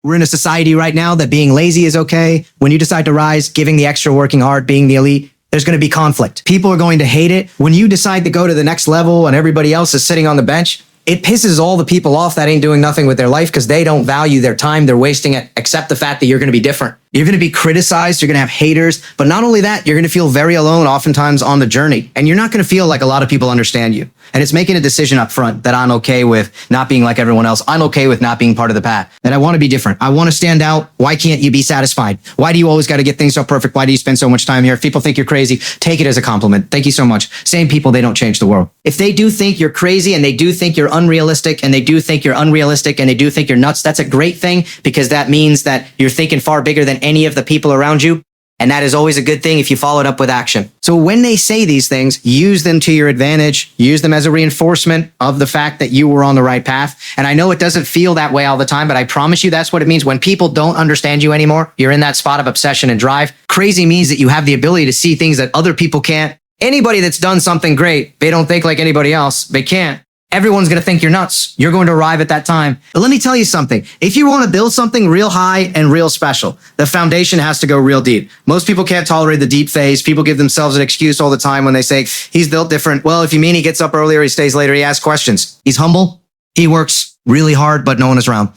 We're in a society right now that being lazy is okay. When you decide to rise, giving the extra, working hard, being the elite, there's going to be conflict. People are going to hate it. When you decide to go to the next level and everybody else is sitting on the bench, it pisses all the people off that ain't doing nothing with their life because they don't value their time. They're wasting it. Accept the fact that you're going to be different. You're going to be criticized. You're going to have haters. But not only that, you're going to feel very alone oftentimes on the journey. And you're not going to feel like a lot of people understand you. And it's making a decision up front that I'm okay with not being like everyone else. I'm okay with not being part of the pack. And I want to be different. I want to stand out. Why can't you be satisfied? Why do you always got to get things so perfect? Why do you spend so much time here? If people think you're crazy, take it as a compliment. Thank you so much. Same people, they don't change the world. If they do think you're crazy and they do think you're unrealistic and they do think you're unrealistic and they do think you're nuts, that's a great thing because that means that you're thinking far bigger than any of the people around you. And that is always a good thing if you follow it up with action. So when they say these things, use them to your advantage. Use them as a reinforcement of the fact that you were on the right path. And I know it doesn't feel that way all the time, but I promise you that's what it means. When people don't understand you anymore, you're in that spot of obsession and drive. Crazy means that you have the ability to see things that other people can't. Anybody that's done something great, they don't think like anybody else. They can't. Everyone's going to think you're nuts. You're going to arrive at that time. But let me tell you something. If you want to build something real high and real special, the foundation has to go real deep. Most people can't tolerate the deep phase. People give themselves an excuse all the time when they say, he's built different. Well, if you mean he gets up earlier, he stays later, he asks questions. He's humble. He works really hard, but no one is around.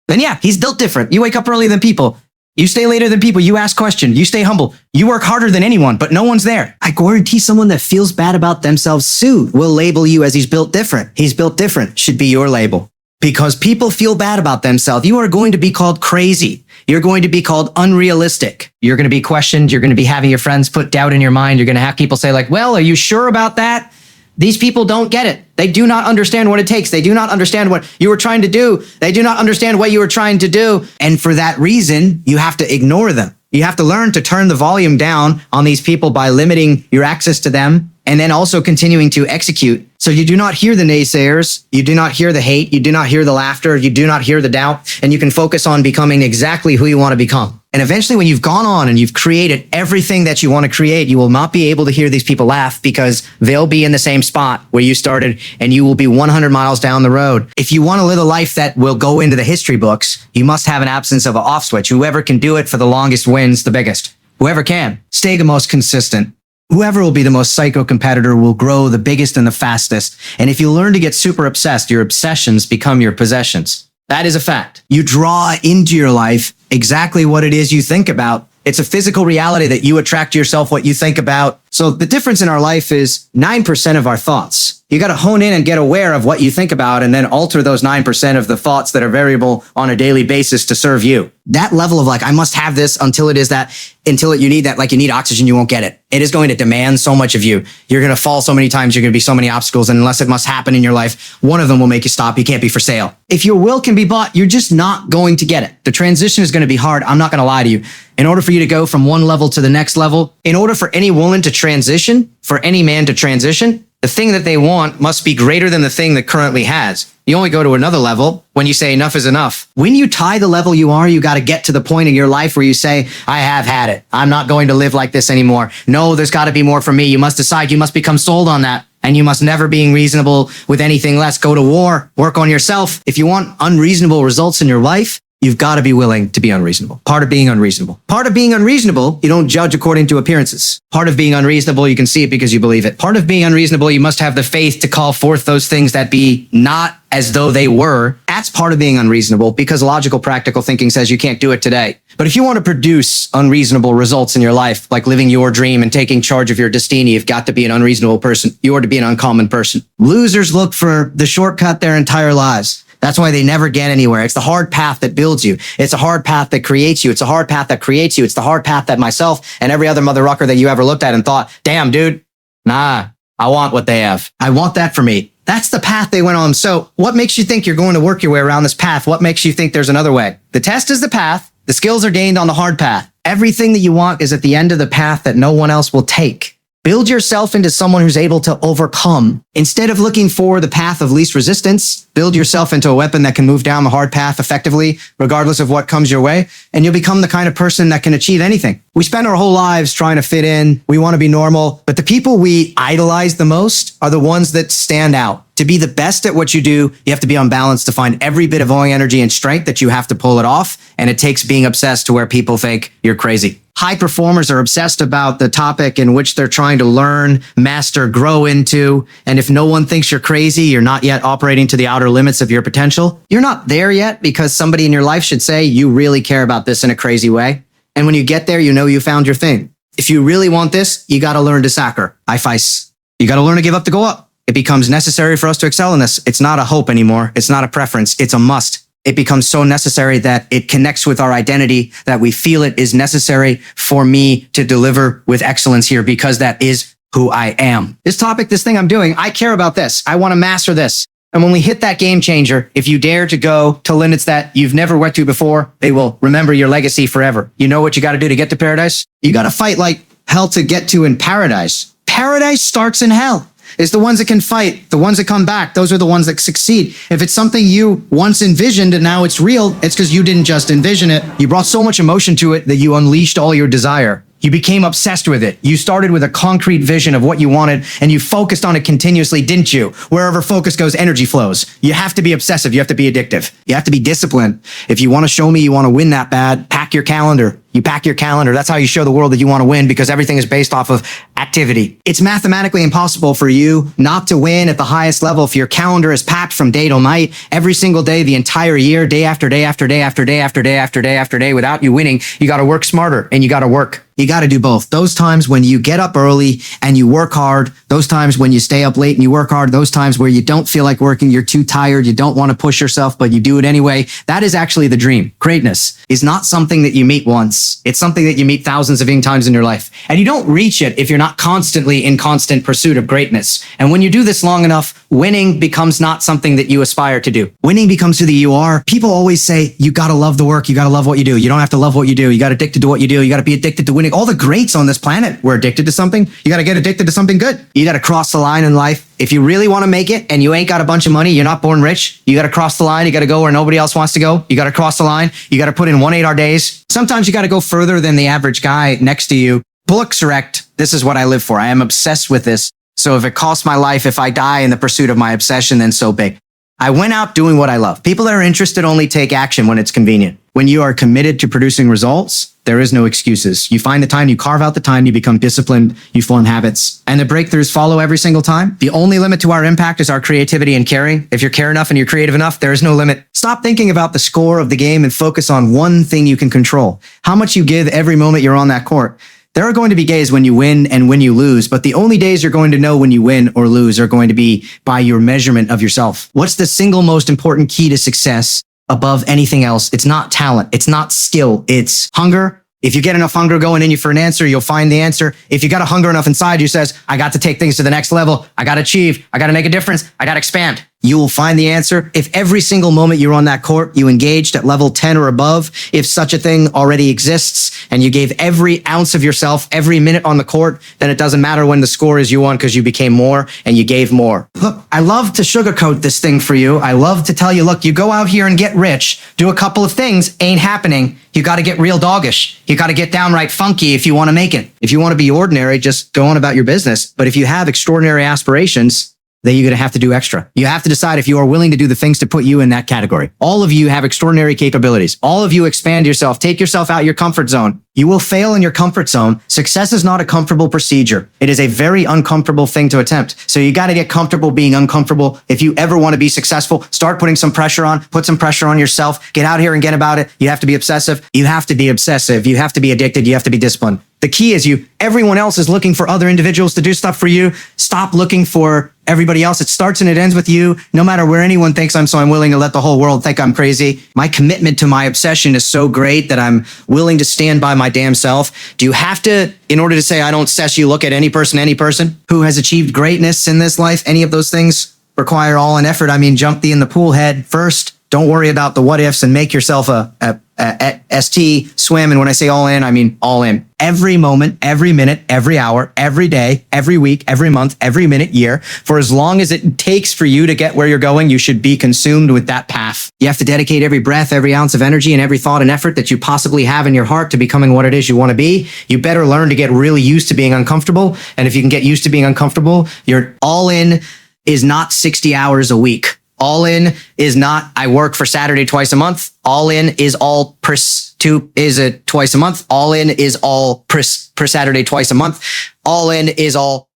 Then yeah, he's built different. You wake up earlier than people. You stay later than people. You ask questions. You stay humble. You work harder than anyone, but no one's there. I guarantee someone that feels bad about themselves soon will label you as he's built different. He's built different should be your label. Because people feel bad about themselves. You are going to be called crazy. You're going to be called unrealistic. You're going to be questioned. You're going to be having your friends put doubt in your mind. You're going to have people say like, well, are you sure about that? These people don't get it. They do not understand what it takes. They do not understand what you were trying to do. They do not understand what you were trying to do. And for that reason, you have to ignore them. You have to learn to turn the volume down on these people by limiting your access to them and then also continuing to execute. So you do not hear the naysayers. You do not hear the hate. You do not hear the laughter. You do not hear the doubt. And you can focus on becoming exactly who you want to become. And eventually when you've gone on and you've created everything that you want to create, you will not be able to hear these people laugh because they'll be in the same spot where you started and you will be 100 miles down the road. If you want to live a life that will go into the history books, you must have an absence of an off switch. Whoever can do it for the longest wins the biggest. Whoever can. Stay the most consistent. Whoever will be the most psycho competitor will grow the biggest and the fastest. And if you learn to get super obsessed, your obsessions become your possessions. That is a fact. You draw into your life exactly what it is you think about. It's a physical reality that you attract to yourself what you think about. So the difference in our life is 9% of our thoughts. You got to hone in and get aware of what you think about and then alter those 9% of the thoughts that are variable on a daily basis to serve you. That level of like, I must have this until it is that, you need that, like you need oxygen, you won't get it. It is going to demand so much of you. You're going to fall so many times. You're going to be so many obstacles. And unless it must happen in your life, one of them will make you stop. You can't be for sale. If your will can be bought, you're just not going to get it. The transition is going to be hard. I'm not going to lie to you. In order for you to go from one level to the next level, in order for any woman to transition, for any man to transition, the thing that they want must be greater than the thing that currently has. You only go to another level when you say enough is enough. When you tie the level you are, you got to get to the point in your life where you say, I have had it. I'm not going to live like this anymore. No, there's got to be more for me. You must decide. You must become sold on that. And you must never be reasonable with anything less. Go to war. Work on yourself. If you want unreasonable results in your life, you've got to be willing to be unreasonable. Part of being unreasonable. Part of being unreasonable, you don't judge according to appearances. Part of being unreasonable, you can see it because you believe it. Part of being unreasonable, you must have the faith to call forth those things that be not as though they were. That's part of being unreasonable because logical, practical thinking says you can't do it today. But if you want to produce unreasonable results in your life, like living your dream and taking charge of your destiny, you've got to be an unreasonable person. You are to be an uncommon person. Losers look for the shortcut their entire lives. That's why they never get anywhere. It's the hard path that builds you. It's a hard path that creates you. It's a hard path that creates you. It's the hard path that myself and every other mother rucker that you ever looked at and thought, damn, dude, nah, I want what they have. I want that for me. That's the path they went on. So what makes you think you're going to work your way around this path? What makes you think there's another way? The test is the path. The skills are gained on the hard path. Everything that you want is at the end of the path that no one else will take. Build yourself into someone who's able to overcome. Instead of looking for the path of least resistance, build yourself into a weapon that can move down the hard path effectively, regardless of what comes your way, and you'll become the kind of person that can achieve anything. We spend our whole lives trying to fit in. We want to be normal, but the people we idolize the most are the ones that stand out. To be the best at what you do, you have to be on balance to find every bit of energy and strength that you have to pull it off, and it takes being obsessed to where people think you're crazy. High performers are obsessed about the topic in which they're trying to learn, master, grow into. And if no one thinks you're crazy, you're not yet operating to the outer limits of your potential. You're not there yet because somebody in your life should say, you really care about this in a crazy way. And when you get there, you know you found your thing. If you really want this, you got to learn to sacrifice. You got to learn to give up to go up. It becomes necessary for us to excel in this. It's not a hope anymore. It's not a preference. It's a must. It becomes so necessary that it connects with our identity, that we feel it is necessary for me to deliver with excellence here because that is who I am. This topic, this thing I'm doing, I care about this. I want to master this. And when we hit that game changer, if you dare to go to limits that you've never went to before, they will remember your legacy forever. You know what you got to do to get to paradise? You got to fight like hell to get to in paradise. Paradise starts in hell. It's the ones that can fight, the ones that come back. Those are the ones that succeed. If it's something you once envisioned and now it's real, it's because you didn't just envision it. You brought so much emotion to it that you unleashed all your desire. You became obsessed with it. You started with a concrete vision of what you wanted and you focused on it continuously, didn't you? Wherever focus goes, energy flows. You have to be obsessive. You have to be addictive. You have to be disciplined. If you want to show me you want to win that bad, pack your calendar. You pack your calendar. That's how you show the world that you want to win because everything is based off of activity. It's mathematically impossible for you not to win at the highest level if your calendar is packed from day till night, every single day, the entire year, day after day after day after day after day after day after day. Without you winning, you got to work smarter and you got to work. You got to do both. Those times when you get up early and you work hard, those times when you stay up late and you work hard, those times where you don't feel like working, you're too tired, you don't want to push yourself, but you do it anyway. That is actually the dream. Greatness is not something that you meet once. It's something that you meet thousands of times in your life. And you don't reach it if you're not constantly in constant pursuit of greatness. And when you do this long enough, winning becomes not something that you aspire to do. Winning becomes who you are. People always say, you got to love the work. You got to love what you do. You don't have to love what you do. You got addicted to what you do. You got to be addicted to winning. All the greats on this planet were addicted to something. You got to get addicted to something good. You got to cross the line in life. If you really want to make it and you ain't got a bunch of money, you're not born rich. You got to cross the line. You got to go where nobody else wants to go. You got to cross the line. You got to put in 1 8-hour days. Sometimes you got to go further than the average guy next to you. Bullock's correct. This is what I live for. I am obsessed with this. So if it costs my life, if I die in the pursuit of my obsession, then so be. I went out doing what I love. People that are interested only take action when it's convenient. When you are committed to producing results, there is no excuses. You find the time, you carve out the time, you become disciplined, you form habits, and the breakthroughs follow every single time. The only limit to our impact is our creativity and caring. If you care enough and you're creative enough, there is no limit. Stop thinking about the score of the game and focus on one thing you can control. How much you give every moment you're on that court. There are going to be days when you win and when you lose, but the only days you're going to know when you win or lose are going to be by your measurement of yourself. What's the single most important key to success above anything else? It's not talent. It's not skill. It's hunger. If you get enough hunger going in you for an answer, you'll find the answer. If you got a hunger enough inside you says, I got to take things to the next level. I got to achieve. I got to make a difference. I got to expand. You will find the answer. If every single moment you're on that court, you engaged at level 10 or above, if such a thing already exists, and you gave every ounce of yourself every minute on the court, then it doesn't matter when the score is you won because you became more and you gave more. Look, I love to sugarcoat this thing for you. I love to tell you, look, you go out here and get rich, do a couple of things, ain't happening. You got to get real doggish. You got to get downright funky if you want to make it. If you want to be ordinary, just go on about your business. But if you have extraordinary aspirations, then you're going to have to do extra. You have to decide if you are willing to do the things to put you in that category. All of you have extraordinary capabilities. All of you expand yourself. Take yourself out your comfort zone. You will fail in your comfort zone. Success is not a comfortable procedure. It is a very uncomfortable thing to attempt. So you got to get comfortable being uncomfortable. If you ever want to be successful, start putting some pressure on, put some pressure on yourself, get out here and get about it. You have to be obsessive. You have to be obsessive. You have to be addicted. You have to be disciplined. The key is everyone else is looking for other individuals to do stuff for you. Stop looking for everybody else. It starts and it ends with you. No matter where anyone thinks I'm willing to let the whole world think I'm crazy. My commitment to my obsession is so great that I'm willing to stand by my damn self. Do you have to, in order to say I don't obsess you, look at any person who has achieved greatness in this life? Any of those things require all an effort. I mean, jump in the pool head first. Don't worry about the what ifs and make yourself a ST swim. And when I say all in, I mean all in. Every moment, every minute, every hour, every day, every week, every month, every minute, year, for as long as it takes for you to get where you're going, you should be consumed with that path. You have to dedicate every breath, every ounce of energy, and every thought and effort that you possibly have in your heart to becoming what it is you want to be. You better learn to get really used to being uncomfortable. And if you can get used to being uncomfortable, you're all in is not 60 hours a week. All in is not, I work for Saturday twice a month. All in is all per twice a month. All in is all per Saturday twice a month. All in is all